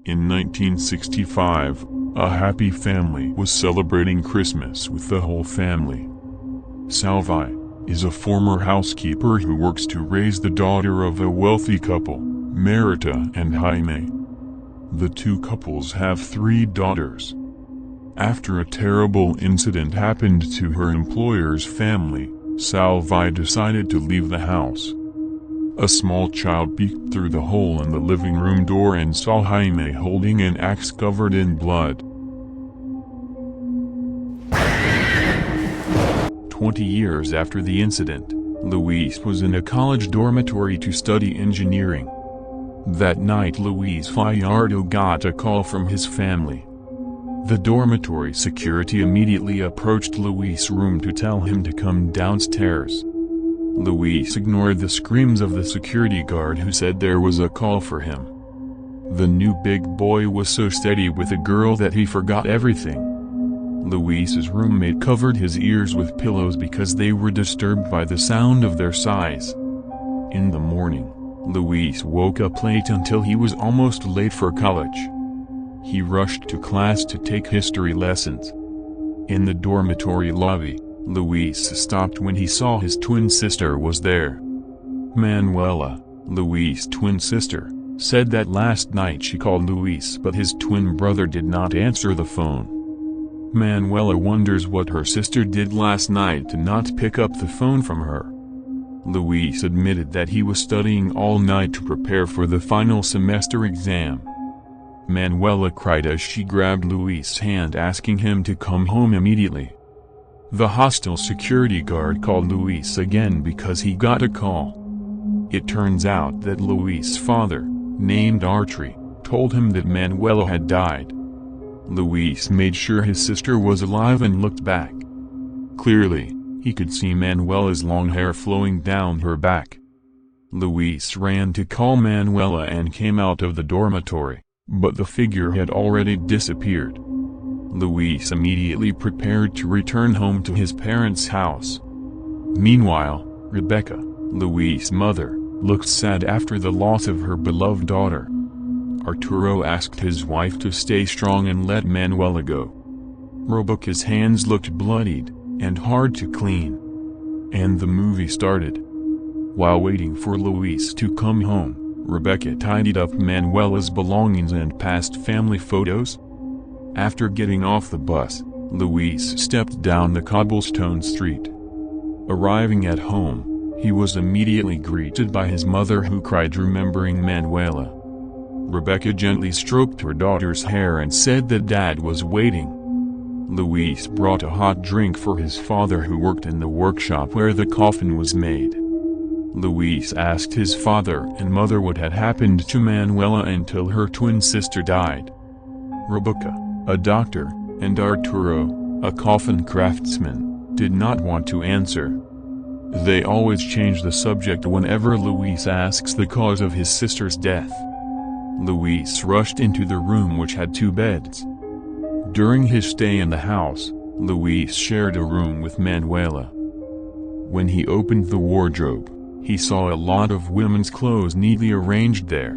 In 1965, a happy family was celebrating Christmas with the whole family. Salvi is a former housekeeper who works to raise the daughter of a wealthy couple, Marita and Jaime. The two couples have 3 daughters. After a terrible incident happened to her employer's family, Salvi decided to leave the house. A small child peeked through the hole in the living room door and saw Jaime holding an axe covered in blood. 20 years after the incident, Luis was in a college dormitory to study engineering. That night Luis Fajardo got a call from his family. The dormitory security immediately approached Luis' room to tell him to come downstairs. Luis ignored the screams of the security guard who said there was a call for him. The new big boy was so steady with the girl that he forgot everything. Luis's roommate covered his ears with pillows because they were disturbed by the sound of their sighs. In the morning, Luis woke up late until he was almost late for college. He rushed to class to take history lessons. In the dormitory lobby, Luis stopped when he saw his twin sister was there. Manuela, Luis' twin sister, said that last night she called Luis but his twin brother did not answer the phone. Manuela wonders what her sister did last night to not pick up the phone from her. Luis admitted that he was studying all night to prepare for the final semester exam. Manuela cried as she grabbed Luis' hand asking him to come home immediately. The hostile security guard called Luis again because he got a call. It turns out that Luis' father, named Arturi, told him that Manuela had died. Luis made sure his sister was alive and looked back. Clearly, he could see Manuela's long hair flowing down her back. Luis ran to call Manuela and came out of the dormitory, but the figure had already disappeared. Luis immediately prepared to return home to his parents' house. Meanwhile, Rebecca, Luis' mother, looked sad after the loss of her beloved daughter. Arturo asked his wife to stay strong and let Manuela go. Rebecca's hands looked bloodied and hard to clean. And the movie started. While waiting for Luis to come home, Rebecca tidied up Manuela's belongings and passed family photos. After getting off the bus, Luis stepped down the cobblestone street. Arriving at home, he was immediately greeted by his mother who cried remembering Manuela. Rebecca gently stroked her daughter's hair and said that Dad was waiting. Luis brought a hot drink for his father who worked in the workshop where the coffin was made. Luis asked his father and mother what had happened to Manuela until her twin sister died. Rebecca, a doctor, and Arturo, a coffin craftsman, did not want to answer. They always change the subject whenever Luis asks the cause of his sister's death. Luis rushed into the room which had 2 beds. During his stay in the house, Luis shared a room with Manuela. When he opened the wardrobe, he saw a lot of women's clothes neatly arranged there.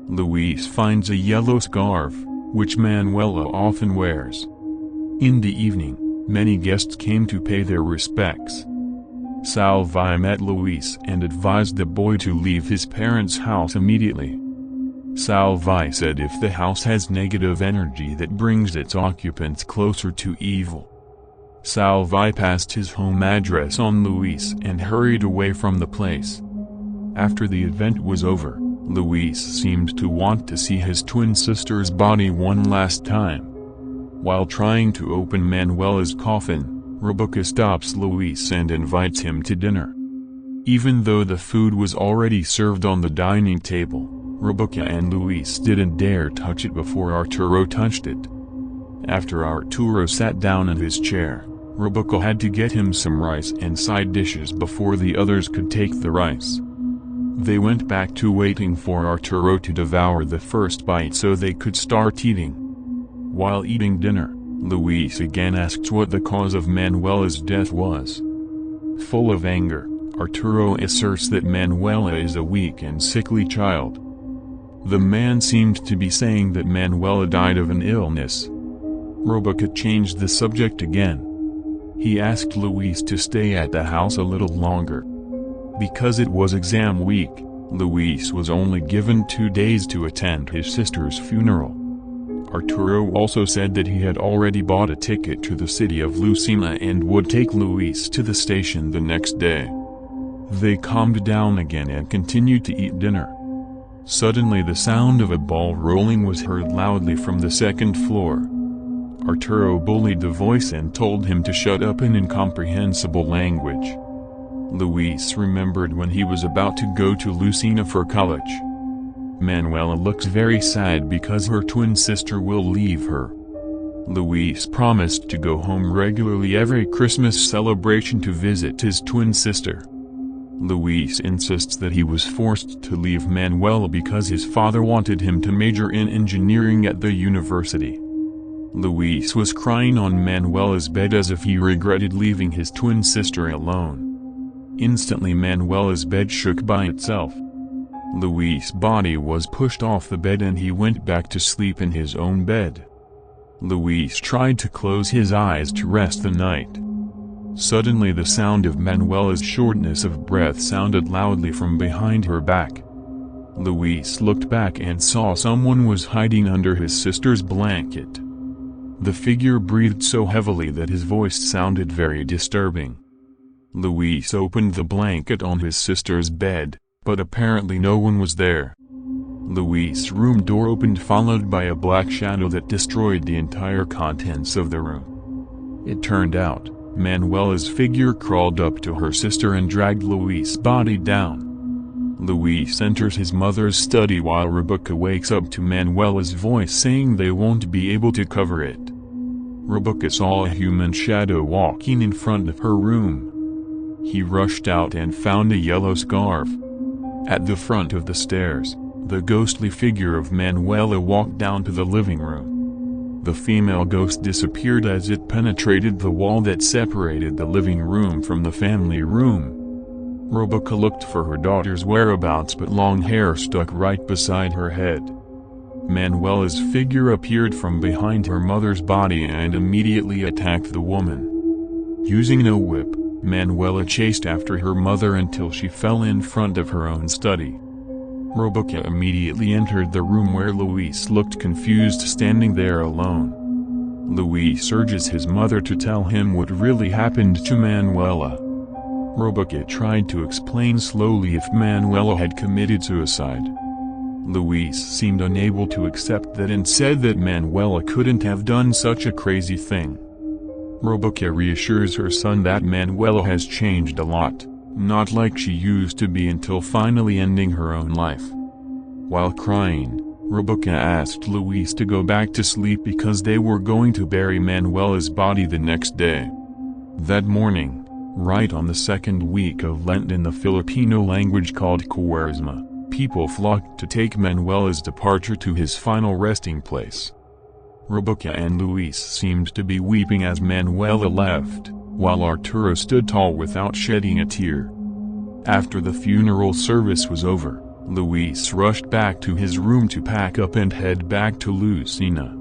Luis finds a yellow scarf, which Manuela often wears. In the evening, many guests came to pay their respects. Salvi met Luis and advised the boy to leave his parents' house immediately. Salvi said if the house has negative energy that brings its occupants closer to evil. Salvi passed his home address on Luis and hurried away from the place. After the event was over, Luis seemed to want to see his twin sister's body one last time. While trying to open Manuela's coffin, Rebecca stops Luis and invites him to dinner. Even though the food was already served on the dining table, Rebecca and Luis didn't dare touch it before Arturo touched it. After Arturo sat down in his chair, Rebecca had to get him some rice and side dishes before the others could take the rice. They went back to waiting for Arturo to devour the first bite so they could start eating. While eating dinner, Luis again asked what the cause of Manuela's death was. Full of anger, Arturo asserts that Manuela is a weak and sickly child. The man seemed to be saying that Manuela died of an illness. Robuca changed the subject again. He asked Luis to stay at the house a little longer. Because it was exam week, Luis was only given 2 days to attend his sister's funeral. Arturo also said that he had already bought a ticket to the city of Lucena and would take Luis to the station the next day. They calmed down again and continued to eat dinner. Suddenly the sound of a ball rolling was heard loudly from the second floor. Arturo bullied the voice and told him to shut up in incomprehensible language. Luis remembered when he was about to go to Lucena for college. Manuela looks very sad because her twin sister will leave her. Luis promised to go home regularly every Christmas celebration to visit his twin sister. Luis insists that he was forced to leave Manuela because his father wanted him to major in engineering at the university. Luis was crying on Manuela's bed as if he regretted leaving his twin sister alone. Instantly Manuela's bed shook by itself. Luis' body was pushed off the bed and he went back to sleep in his own bed. Luis tried to close his eyes to rest the night. Suddenly the sound of Manuela's shortness of breath sounded loudly from behind her back. Luis looked back and saw someone was hiding under his sister's blanket. The figure breathed so heavily that his voice sounded very disturbing. Luis opened the blanket on his sister's bed, but apparently no one was there. Luis' room door opened, followed by a black shadow that destroyed the entire contents of the room. It turned out, Manuela's figure crawled up to her sister and dragged Luis' body down. Luis enters his mother's study while Robuca wakes up to Manuela's voice saying they won't be able to cover it. Robuca saw a human shadow walking in front of her room. He rushed out and found a yellow scarf. At the front of the stairs, the ghostly figure of Manuela walked down to the living room. The female ghost disappeared as it penetrated the wall that separated the living room from the family room. Robuca looked for her daughter's whereabouts, but long hair stuck right beside her head. Manuela's figure appeared from behind her mother's body and immediately attacked the woman. Using a whip, Manuela chased after her mother until she fell in front of her own study. Robuca immediately entered the room where Luis looked confused, standing there alone. Luis urges his mother to tell him what really happened to Manuela. Robuca tried to explain slowly if Manuela had committed suicide. Luis seemed unable to accept that and said that Manuela couldn't have done such a crazy thing. Robuca reassures her son that Manuela has changed a lot, not like she used to be, until finally ending her own life. While crying, Robuca asked Luis to go back to sleep because they were going to bury Manuela's body the next day. That morning, right on the second week of Lent in the Filipino language called Cuaresma, people flocked to take Manuela's departure to his final resting place. Robuca and Luis seemed to be weeping as Manuela left, while Arturo stood tall without shedding a tear. After the funeral service was over, Luis rushed back to his room to pack up and head back to Lucena.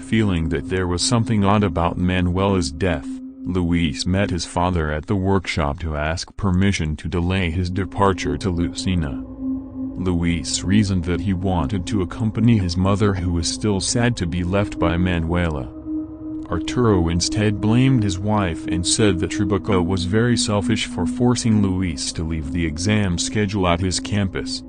Feeling that there was something odd about Manuela's death, Luis met his father at the workshop to ask permission to delay his departure to Lucena. Luis reasoned that he wanted to accompany his mother, who was still sad to be left by Manuela. Arturo instead blamed his wife and said that Robuca was very selfish for forcing Luis to leave the exam schedule at his campus.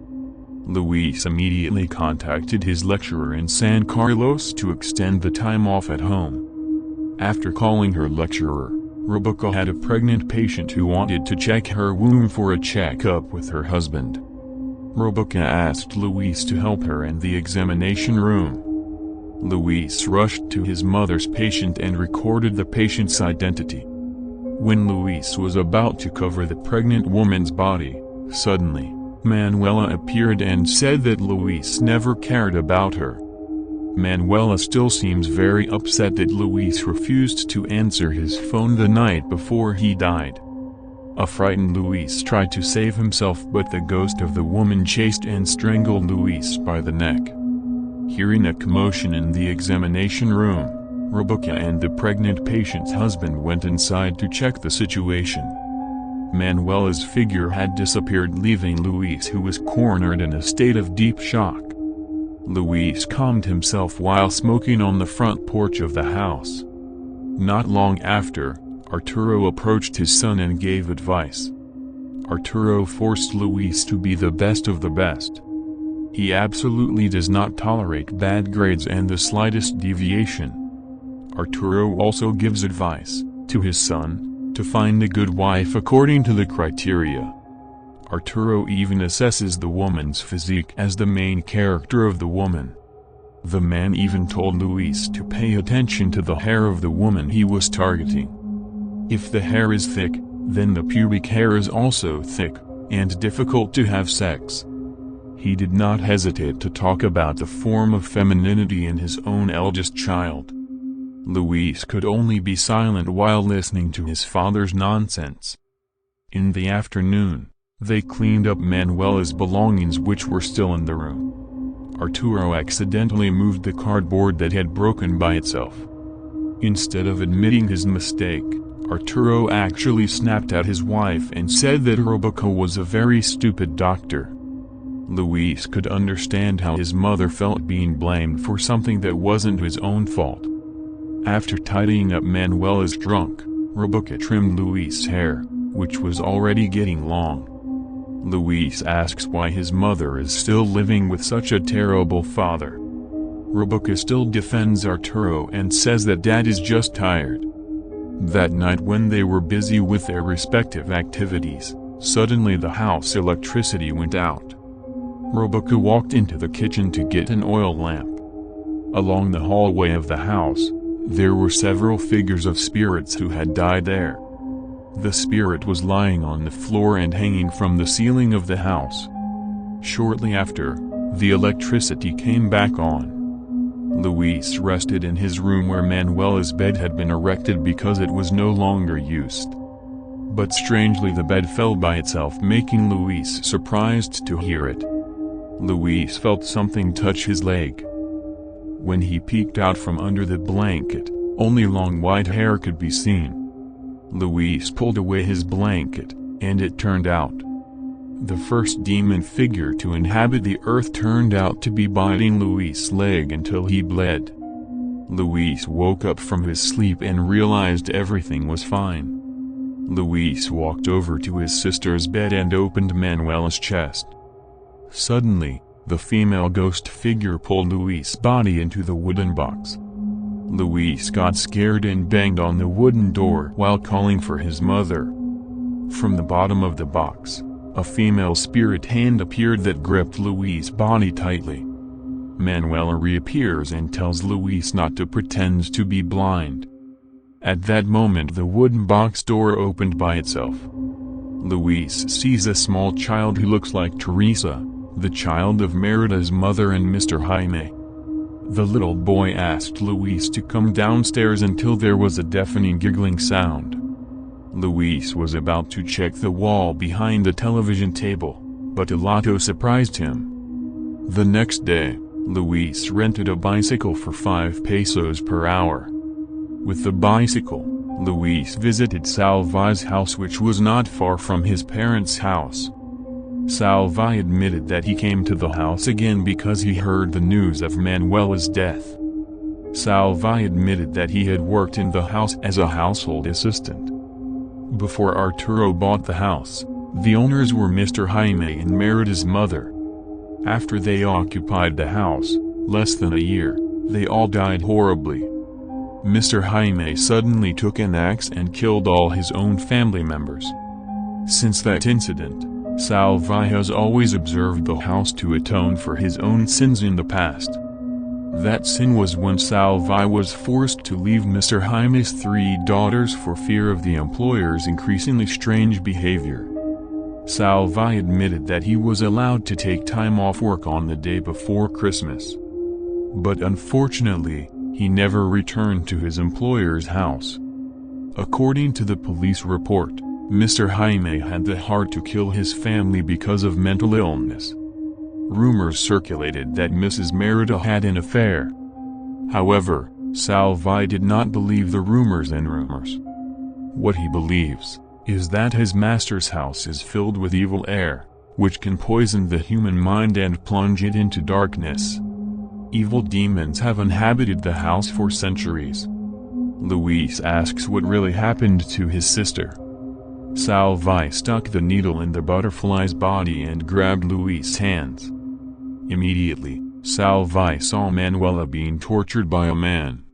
Luis immediately contacted his lecturer in San Carlos to extend the time off at home. After calling her lecturer, Robuca had a pregnant patient who wanted to check her womb for a checkup with her husband. Robuca asked Luis to help her in the examination room. Luis rushed to his mother's patient and recorded the patient's identity. When Luis was about to cover the pregnant woman's body, suddenly, Manuela appeared and said that Luis never cared about her. Manuela still seems very upset that Luis refused to answer his phone the night before he died. A frightened Luis tried to save himself, but the ghost of the woman chased and strangled Luis by the neck. Hearing a commotion in the examination room, Rebecca and the pregnant patient's husband went inside to check the situation. Manuela's figure had disappeared, leaving Luis, who was cornered, in a state of deep shock. Luis calmed himself while smoking on the front porch of the house. Not long after, Arturo approached his son and gave advice. Arturo forced Luis to be the best of the best. He absolutely does not tolerate bad grades and the slightest deviation. Arturo also gives advice to his son to find a good wife according to the criteria. Arturo even assesses the woman's physique as the main character of the woman. The man even told Luis to pay attention to the hair of the woman he was targeting. If the hair is thick, then the pubic hair is also thick, and difficult to have sex. He did not hesitate to talk about the form of femininity in his own eldest child. Luis could only be silent while listening to his father's nonsense. In the afternoon, they cleaned up Manuela's belongings, which were still in the room. Arturo accidentally moved the cardboard that had broken by itself. Instead of admitting his mistake, Arturo actually snapped at his wife and said that Rebecca was a very stupid doctor. Luis could understand how his mother felt being blamed for something that wasn't his own fault. After tidying up Manuela's trunk, Rebecca trimmed Luis' hair, which was already getting long. Luis asks why his mother is still living with such a terrible father. Rebecca still defends Arturo and says that Dad is just tired. That night, when they were busy with their respective activities, suddenly the house electricity went out. Rebecca walked into the kitchen to get an oil lamp. Along the hallway of the house, there were several figures of spirits who had died there. The spirit was lying on the floor and hanging from the ceiling of the house. Shortly after, the electricity came back on. Luis rested in his room where Manuela's bed had been erected because it was no longer used. But strangely, the bed fell by itself, making Luis surprised to hear it. Luis felt something touch his leg. When he peeked out from under the blanket, only long white hair could be seen. Luis pulled away his blanket, and it turned out. The first demon figure to inhabit the earth turned out to be biting Luis' leg until he bled. Luis woke up from his sleep and realized everything was fine. Luis walked over to his sister's bed and opened Manuela's chest. Suddenly, the female ghost figure pulled Luis' body into the wooden box. Luis got scared and banged on the wooden door while calling for his mother. From the bottom of the box, a female spirit hand appeared that gripped Luis' body tightly. Manuela reappears and tells Luis not to pretend to be blind. At that moment, the wooden box door opened by itself. Luis sees a small child who looks like Teresa, the child of Merida's mother and Mr. Jaime. The little boy asked Luis to come downstairs until there was a deafening giggling sound. Luis was about to check the wall behind the television table, but a lotto surprised him. The next day, Luis rented a bicycle for 5 pesos per hour. With the bicycle, Luis visited Salvi's house, which was not far from his parents' house. Salvi admitted that he came to the house again because he heard the news of Manuela's death. Salvi admitted that he had worked in the house as a household assistant. Before Arturo bought the house, the owners were Mr. Jaime and Merida's mother. After they occupied the house, less than a year, they all died horribly. Mr. Jaime suddenly took an axe and killed all his own family members. Since that incident, Salvi has always observed the house to atone for his own sins in the past. That sin was when Salvi was forced to leave Mr. Jaime's 3 daughters for fear of the employer's increasingly strange behavior. Salvi admitted that he was allowed to take time off work on the day before Christmas. But unfortunately, he never returned to his employer's house. According to the police report, Mr. Jaime had the heart to kill his family because of mental illness. Rumors circulated that Mrs. Merida had an affair. However, Salvi did not believe the rumors and rumors. What he believes is that his master's house is filled with evil air, which can poison the human mind and plunge it into darkness. Evil demons have inhabited the house for centuries. Luis asks what really happened to his sister. Salvi stuck the needle in the butterfly's body and grabbed Luis' hands. Immediately, Salvi saw Manuela being tortured by a man.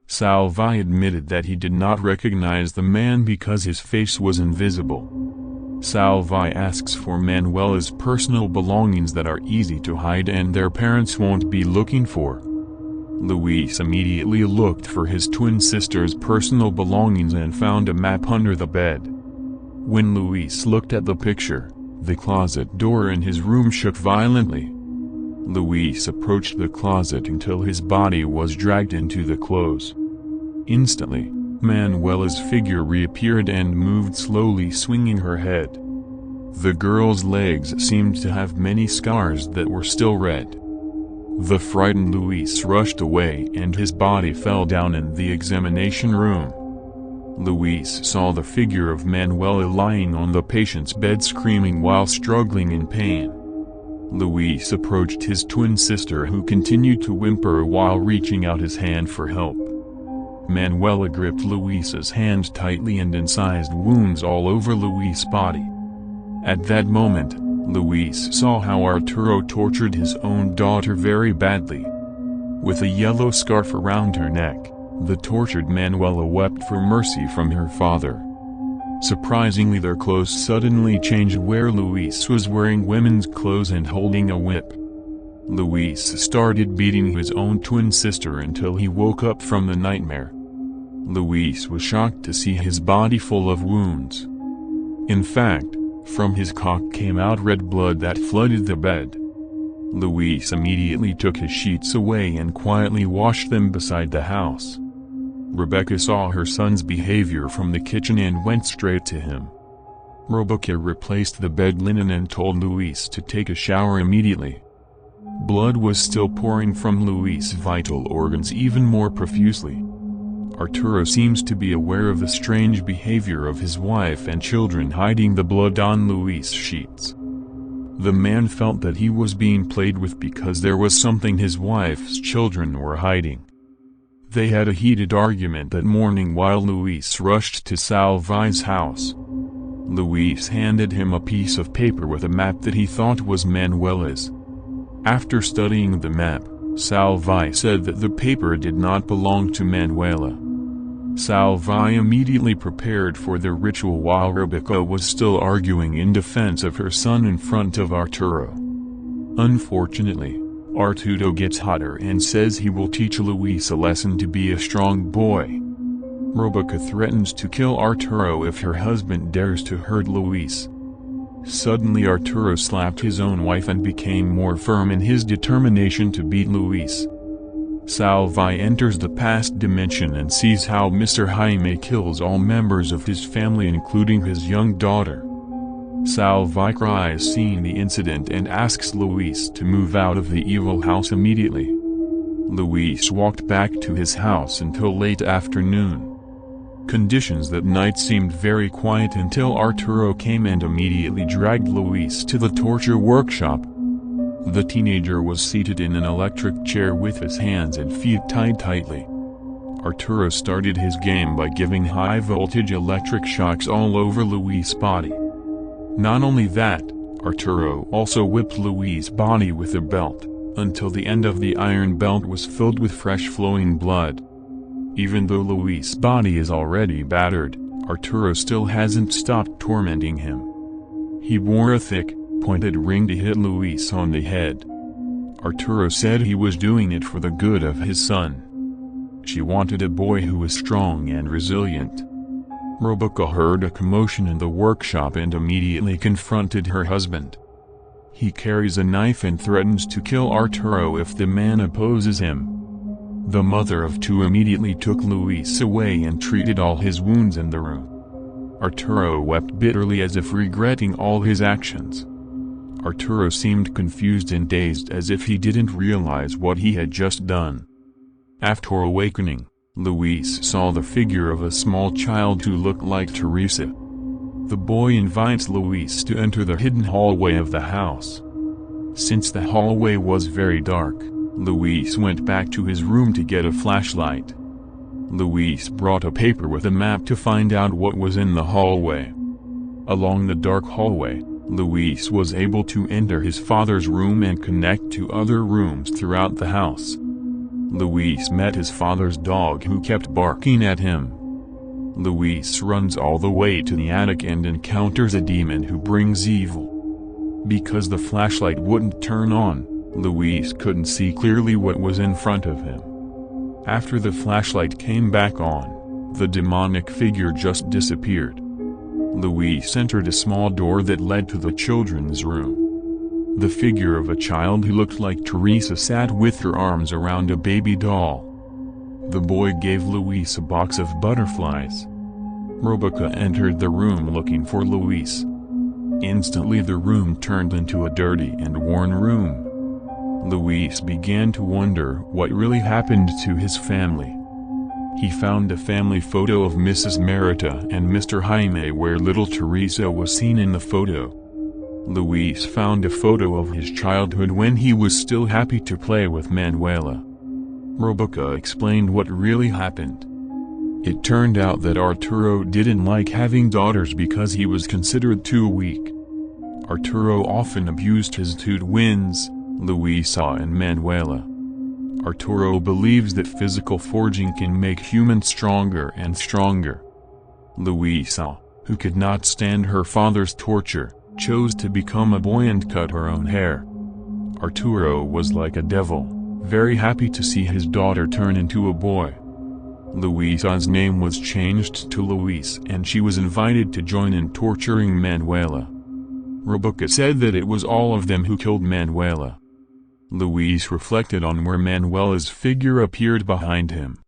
Salvi admitted that he did not recognize the man because his face was invisible. Salvi asks for Manuela's personal belongings that are easy to hide and their parents won't be looking for. Luis immediately looked for his twin sister's personal belongings and found a map under the bed. When Luis looked at the picture, the closet door in his room shook violently. Luis approached the closet until his body was dragged into the clothes. Instantly, Manuela's figure reappeared and moved slowly, swinging her head. The girl's legs seemed to have many scars that were still red. The frightened Luis rushed away and his body fell down in the examination room. Luis saw the figure of Manuela lying on the patient's bed screaming while struggling in pain. Luis approached his twin sister who continued to whimper while reaching out his hand for help. Manuela gripped Luis's hand tightly and incised wounds all over Luis's body. At that moment, Luis saw how Arturo tortured his own daughter very badly. With a yellow scarf around her neck, the tortured Manuela wept for mercy from her father. Surprisingly, their clothes suddenly changed where Luis was wearing women's clothes and holding a whip. Luis started beating his own twin sister until he woke up from the nightmare. Luis was shocked to see his body full of wounds. In fact, from his cock came out red blood that flooded the bed. Luis immediately took his sheets away and quietly washed them beside the house. Rebecca saw her son's behavior from the kitchen and went straight to him. Rebecca replaced the bed linen and told Luis to take a shower immediately. Blood was still pouring from Luis' vital organs even more profusely. Arturo seems to be aware of the strange behavior of his wife and children hiding the blood on Luis' sheets. The man felt that he was being played with because there was something his wife's children were hiding. They had a heated argument that morning while Luis rushed to Salvi's house. Luis handed him a piece of paper with a map that he thought was Manuela's. After studying the map, Salvi said that the paper did not belong to Manuela. Salvi immediately prepared for the ritual while Rebecca was still arguing in defense of her son in front of Arturo. Unfortunately, Arturo gets hotter and says he will teach Luis a lesson to be a strong boy. Rebecca threatens to kill Arturo if her husband dares to hurt Luis. Suddenly Arturo slapped his own wife and became more firm in his determination to beat Luis. Salvi enters the past dimension and sees how Mr. Jaime kills all members of his family including his young daughter. Salvi cries seeing the incident and asks Luis to move out of the evil house immediately. Luis walked back to his house until late afternoon. Conditions that night seemed very quiet until Arturo came and immediately dragged Luis to the torture workshop. The teenager was seated in an electric chair with his hands and feet tied tightly. Arturo started his game by giving high-voltage electric shocks all over Luis' body. Not only that, Arturo also whipped Luis' body with a belt, until the end of the iron belt was filled with fresh flowing blood. Even though Luis' body is already battered, Arturo still hasn't stopped tormenting him. He wore a thick, pointed ring to hit Luis on the head. Arturo said he was doing it for the good of his son. She wanted a boy who was strong and resilient. Rebecca heard a commotion in the workshop and immediately confronted her husband. He carries a knife and threatens to kill Arturo if the man opposes him. The mother of two immediately took Luis away and treated all his wounds in the room. Arturo wept bitterly as if regretting all his actions. Arturo seemed confused and dazed as if he didn't realize what he had just done. After awakening, Luis saw the figure of a small child who looked like Teresa. The boy invites Luis to enter the hidden hallway of the house. Since the hallway was very dark, Luis went back to his room to get a flashlight. Luis brought a paper with a map to find out what was in the hallway. Along the dark hallway, Luis was able to enter his father's room and connect to other rooms throughout the house. Luis met his father's dog who kept barking at him. Luis runs all the way to the attic and encounters a demon who brings evil. Because the flashlight wouldn't turn on, Luis couldn't see clearly what was in front of him. After the flashlight came back on, the demonic figure just disappeared. Luis entered a small door that led to the children's room. The figure of a child who looked like Teresa sat with her arms around a baby doll. The boy gave Luis a box of butterflies. Rebecca entered the room looking for Luis. Instantly the room turned into a dirty and worn room. Luis began to wonder what really happened to his family. He found a family photo of Mrs. Merita and Mr. Jaime where little Teresa was seen in the photo. Luis found a photo of his childhood when he was still happy to play with Manuela. Rebecca explained what really happened. It turned out that Arturo didn't like having daughters because he was considered too weak. Arturo often abused his two twins, Luisa and Manuela. Arturo believes that physical forging can make humans stronger and stronger. Luisa, who could not stand her father's torture, chose to become a boy and cut her own hair. Arturo was like a devil, very happy to see his daughter turn into a boy. Luisa's name was changed to Luis and she was invited to join in torturing Manuela. Rebecca said that it was all of them who killed Manuela. Luis reflected on where Manuela's figure appeared behind him.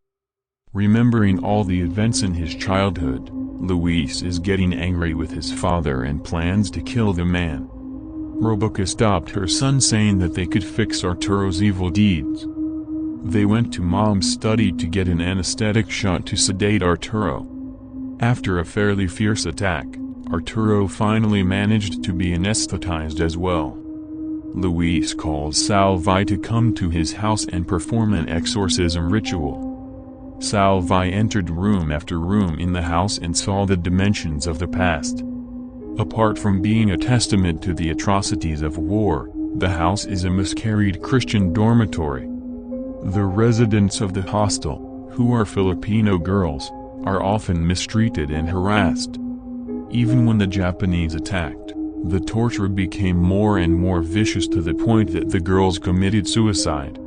Remembering all the events in his childhood, Luis is getting angry with his father and plans to kill the man. Rebecca stopped her son saying that they could fix Arturo's evil deeds. They went to Mom's study to get an anesthetic shot to sedate Arturo. After a fairly fierce attack, Arturo finally managed to be anesthetized as well. Luis calls Salvi to come to his house and perform an exorcism ritual. Salvi entered room after room in the house and saw the dimensions of the past. Apart from being a testament to the atrocities of war, the house is a miscarried Christian dormitory. The residents of the hostel, who are Filipino girls, are often mistreated and harassed. Even when the Japanese attacked, the torture became more and more vicious to the point that the girls committed suicide.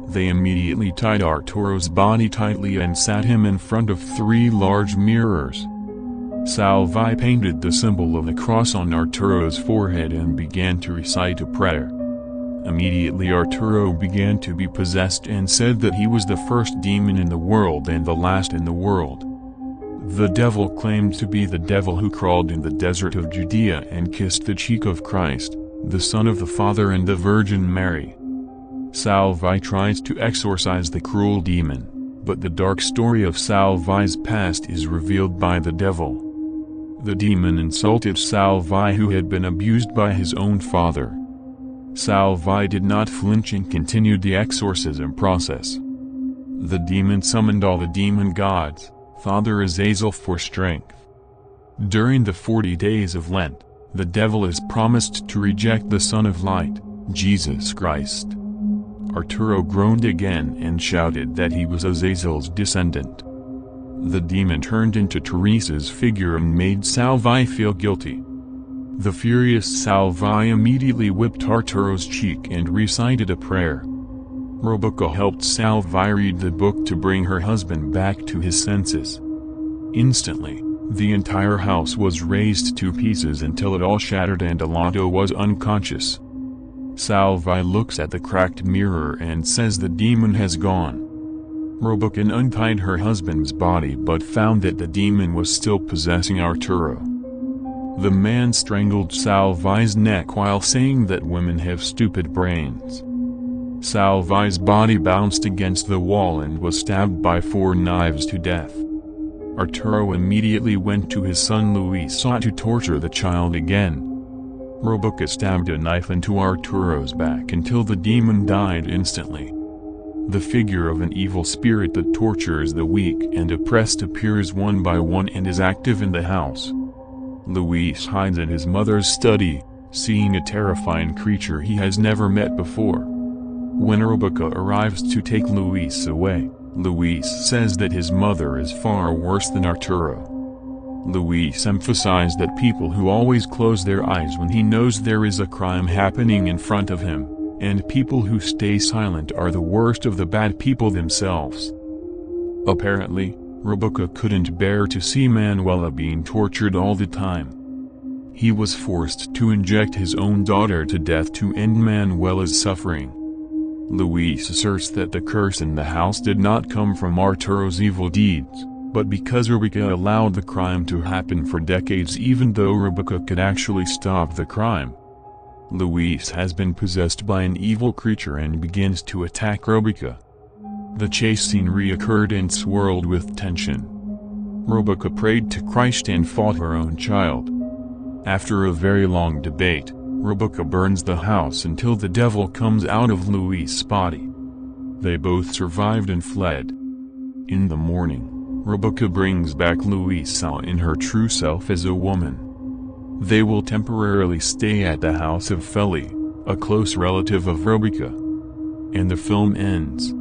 They immediately tied Arturo's body tightly and sat him in front of 3 large mirrors. Salvi painted the symbol of the cross on Arturo's forehead and began to recite a prayer. Immediately Arturo began to be possessed and said that he was the first demon in the world and the last in the world. The devil claimed to be the devil who crawled in the desert of Judea and kissed the cheek of Christ, the Son of the Father and the Virgin Mary. Salvi tries to exorcise the cruel demon, but the dark story of Salvi's past is revealed by the devil. The demon insulted Salvi, who had been abused by his own father. Salvi did not flinch and continued the exorcism process. The demon summoned all the demon gods, Father Azazel, for strength. During the 40 days of Lent, the devil is promised to reject the Son of Light, Jesus Christ. Arturo groaned again and shouted that he was Azazel's descendant. The demon turned into Teresa's figure and made Salvi feel guilty. The furious Salvi immediately whipped Arturo's cheek and recited a prayer. Rebecca helped Salvi read the book to bring her husband back to his senses. Instantly, the entire house was razed to pieces until it all shattered and Alato was unconscious. Salvi looks at the cracked mirror and says the demon has gone. Robuca untied her husband's body but found that the demon was still possessing Arturo. The man strangled Salvi's neck while saying that women have stupid brains. Salvi's body bounced against the wall and was stabbed by 4 knives to death. Arturo immediately went to his son Luisa to torture the child again. Robuca stabbed a knife into Arturo's back until the demon died instantly. The figure of an evil spirit that tortures the weak and oppressed appears one by one and is active in the house. Luis hides in his mother's study, seeing a terrifying creature he has never met before. When Robuca arrives to take Luis away, Luis says that his mother is far worse than Arturo. Luis emphasizes that people who always close their eyes when he knows there is a crime happening in front of him, and people who stay silent are the worst of the bad people themselves. Apparently, Robuca couldn't bear to see Manuela being tortured all the time. He was forced to inject his own daughter to death to end Manuela's suffering. Luis asserts that the curse in the house did not come from Arturo's evil deeds, but because Robuca allowed the crime to happen for decades even though Robuca could actually stop the crime. Luis has been possessed by an evil creature and begins to attack Robuca. The chase scene reoccurred and swirled with tension. Robuca prayed to Christ and fought her own child. After a very long debate, Robuca burns the house until the devil comes out of Luis' body. They both survived and fled. In the morning, Robuca brings back Luisa in her true self as a woman. They will temporarily stay at the house of Feli, a close relative of Robuca. And the film ends.